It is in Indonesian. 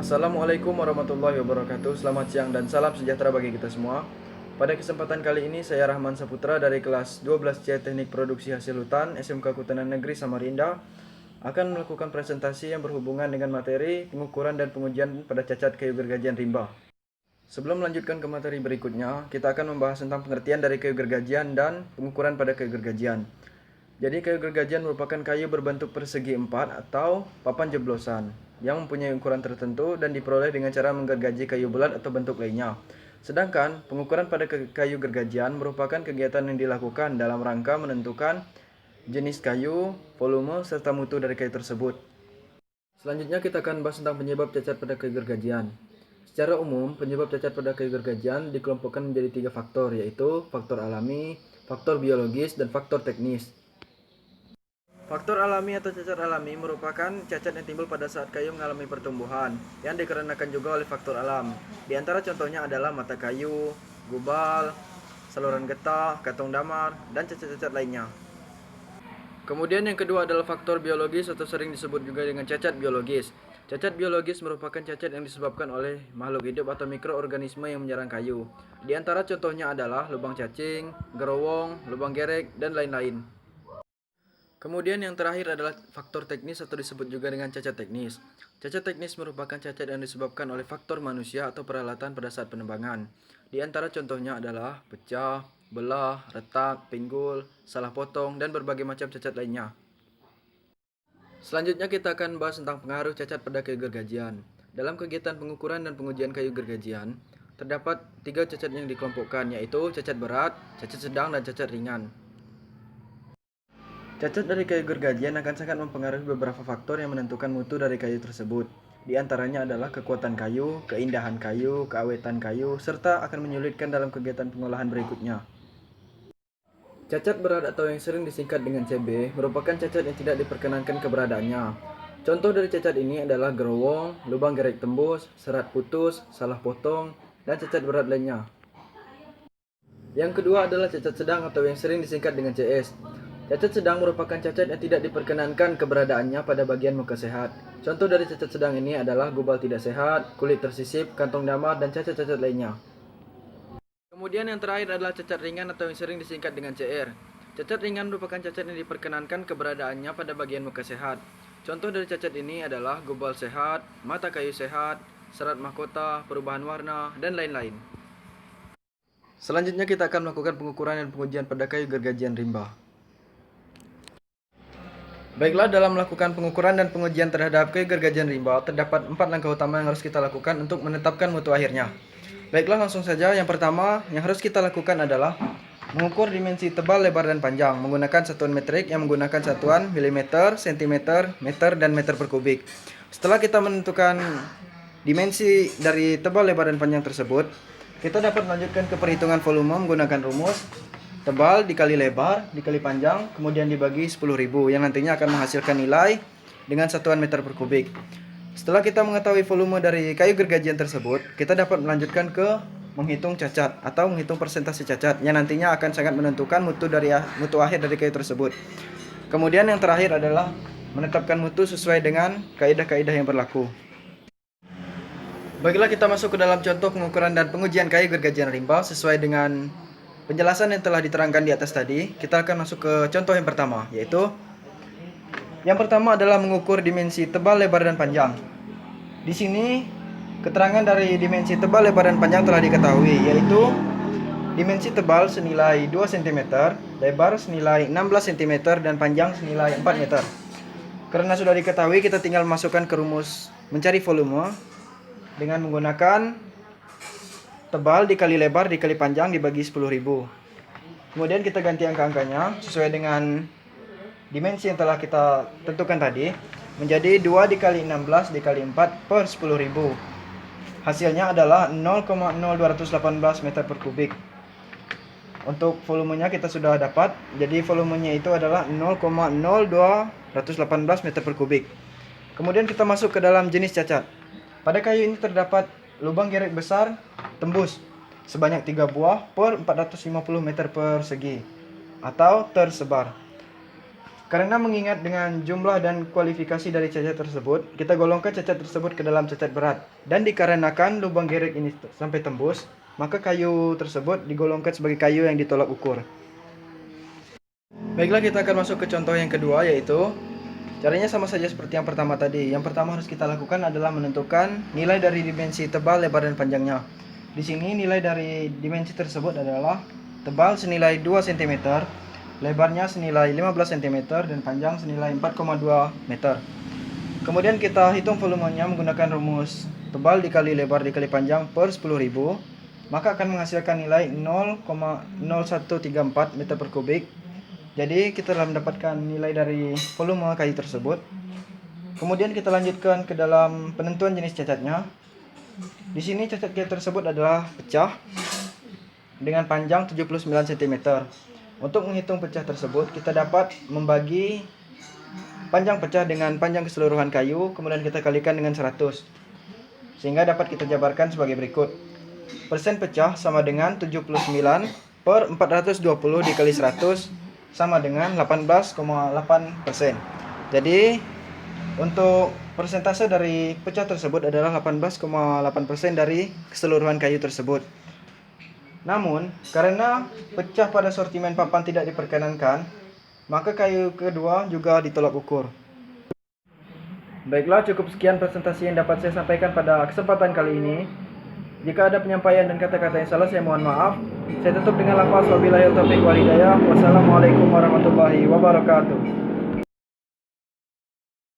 Assalamualaikum warahmatullahi wabarakatuh. Selamat siang dan salam sejahtera bagi kita semua. Pada kesempatan kali ini saya Rahman Saputra dari kelas 12C Teknik Produksi Hasil Hutan SMK Kutanan Negeri Samarinda akan melakukan presentasi yang berhubungan dengan materi pengukuran dan pengujian pada cacat kayu gergajian rimba. Sebelum melanjutkan ke materi berikutnya, kita akan membahas tentang pengertian dari kayu gergajian dan pengukuran pada kayu gergajian. Jadi kayu gergajian merupakan kayu berbentuk persegi empat atau papan jeblosan yang mempunyai ukuran tertentu dan diperoleh dengan cara menggergaji kayu bulat atau bentuk lainnya. Sedangkan pengukuran pada kayu gergajian merupakan kegiatan yang dilakukan dalam rangka menentukan jenis kayu, volume, serta mutu dari kayu tersebut. Selanjutnya kita akan bahas tentang penyebab cacat pada kayu gergajian. Secara umum, penyebab cacat pada kayu gergajian dikelompokkan menjadi 3 faktor, yaitu faktor alami, faktor biologis, dan faktor teknis. Faktor alami atau cacat alami merupakan cacat yang timbul pada saat kayu mengalami pertumbuhan yang dikarenakan juga oleh faktor alam. Di antara contohnya adalah mata kayu, gubal, saluran getah, kantong damar, dan cacat-cacat lainnya. Kemudian yang kedua adalah faktor biologis atau sering disebut juga dengan cacat biologis. Cacat biologis merupakan cacat yang disebabkan oleh makhluk hidup atau mikroorganisme yang menyerang kayu. Di antara contohnya adalah lubang cacing, gerowong, lubang gerek, dan lain-lain. Kemudian yang terakhir adalah faktor teknis atau disebut juga dengan cacat teknis. Cacat teknis merupakan cacat yang disebabkan oleh faktor manusia atau peralatan pada saat penebangan. Di antara contohnya adalah pecah, belah, retak, pinggul, salah potong, dan berbagai macam cacat lainnya. Selanjutnya kita akan bahas tentang pengaruh cacat pada kayu gergajian. Dalam kegiatan pengukuran dan pengujian kayu gergajian, terdapat 3 cacat yang dikelompokkan, yaitu cacat berat, cacat sedang, dan cacat ringan. Cacat dari kayu gergajian akan sangat mempengaruhi beberapa faktor yang menentukan mutu dari kayu tersebut. Di antaranya adalah kekuatan kayu, keindahan kayu, keawetan kayu, serta akan menyulitkan dalam kegiatan pengolahan berikutnya. Cacat berat atau yang sering disingkat dengan CB merupakan cacat yang tidak diperkenankan keberadaannya. Contoh dari cacat ini adalah gerowong, lubang gerek tembus, serat putus, salah potong, dan cacat berat lainnya. Yang kedua adalah cacat sedang atau yang sering disingkat dengan CS. Cacat sedang merupakan cacat yang tidak diperkenankan keberadaannya pada bagian muka sehat. Contoh dari cacat sedang ini adalah gubal tidak sehat, kulit tersisip, kantong damar, dan cacat-cacat lainnya. Kemudian yang terakhir adalah cacat ringan atau yang sering disingkat dengan CR. Cacat ringan merupakan cacat yang diperkenankan keberadaannya pada bagian muka sehat. Contoh dari cacat ini adalah gubal sehat, mata kayu sehat, serat mahkota, perubahan warna, dan lain-lain. Selanjutnya kita akan melakukan pengukuran dan pengujian pada kayu gergajian rimba. Baiklah, dalam melakukan pengukuran dan pengujian terhadap kayu gergajian rimba, terdapat 4 langkah utama yang harus kita lakukan untuk menetapkan mutu akhirnya. Baiklah, langsung saja. Yang pertama yang harus kita lakukan adalah mengukur dimensi tebal, lebar, dan panjang menggunakan satuan metrik yang menggunakan satuan milimeter, sentimeter, meter, dan meter per kubik. Setelah kita menentukan dimensi dari tebal, lebar, dan panjang tersebut, kita dapat melanjutkan ke perhitungan volume menggunakan rumus tebal dikali lebar dikali panjang kemudian dibagi 10.000 yang nantinya akan menghasilkan nilai dengan satuan meter per kubik. Setelah kita mengetahui volume dari kayu gergajian tersebut, kita dapat melanjutkan ke menghitung cacat atau menghitung persentase cacat yang nantinya akan sangat menentukan mutu akhir dari kayu tersebut. Kemudian yang terakhir adalah menetapkan mutu sesuai dengan kaidah-kaidah yang berlaku. Baiklah, kita masuk ke dalam contoh pengukuran dan pengujian kayu gergajian rimba sesuai dengan penjelasan yang telah diterangkan di atas tadi. Kita akan masuk ke contoh yang pertama, yaitu yang pertama adalah mengukur dimensi tebal, lebar, dan panjang. Di sini keterangan dari dimensi tebal, lebar, dan panjang telah diketahui, yaitu dimensi tebal senilai 2 cm, lebar senilai 16 cm, dan panjang senilai 4 meter. Karena sudah diketahui, kita tinggal masukkan ke rumus mencari volume dengan menggunakan tebal dikali lebar dikali panjang dibagi 10.000. Kemudian kita ganti angka-angkanya sesuai dengan dimensi yang telah kita tentukan tadi menjadi 2 dikali 16 dikali 4 per 10.000. Hasilnya adalah 0,0218 meter per kubik. Untuk volumenya kita sudah dapat, jadi volumenya itu adalah 0,0218 meter per kubik. Kemudian kita masuk ke dalam jenis cacat. Pada kayu ini terdapat lubang gerek besar tembus sebanyak 3 buah per 450 meter persegi atau tersebar. Karena mengingat dengan jumlah dan kualifikasi dari cacat tersebut, kita golongkan cacat tersebut ke dalam cacat berat. Dan dikarenakan lubang gerek ini sampai tembus, maka kayu tersebut digolongkan sebagai kayu yang ditolak ukur. Baiklah, kita akan masuk ke contoh yang kedua, yaitu caranya sama saja seperti yang pertama tadi. Yang pertama harus kita lakukan adalah menentukan nilai dari dimensi tebal, lebar, dan panjangnya. Di sini nilai dari dimensi tersebut adalah tebal senilai 2 cm, lebarnya senilai 15 cm, dan panjang senilai 4,2 meter. Kemudian kita hitung volumenya menggunakan rumus tebal dikali lebar dikali panjang per 10.000, maka akan menghasilkan nilai 0,0134 meter per kubik. Jadi kita telah mendapatkan nilai dari volume kayu tersebut. Kemudian kita lanjutkan ke dalam penentuan jenis cacatnya. Di sini cacat kayu tersebut adalah pecah dengan panjang 79 cm. Untuk menghitung pecah tersebut, kita dapat membagi panjang pecah dengan panjang keseluruhan kayu, kemudian kita kalikan dengan 100. Sehingga dapat kita jabarkan sebagai berikut. Persen pecah sama dengan 79 per 420 dikali 100 sama dengan 18,8%. Jadi untuk persentase dari pecah tersebut adalah 18,8% dari keseluruhan kayu tersebut. Namun, karena pecah pada sortimen papan tidak diperkenankan, maka kayu kedua juga ditolak ukur. Baiklah, cukup sekian presentasi yang dapat saya sampaikan pada kesempatan kali ini. Jika ada penyampaian dan kata-kata yang salah, saya mohon maaf. Saya tutup dengan lafaz wabillahi taufiq wal hidayah. Wassalamualaikum warahmatullahi wabarakatuh.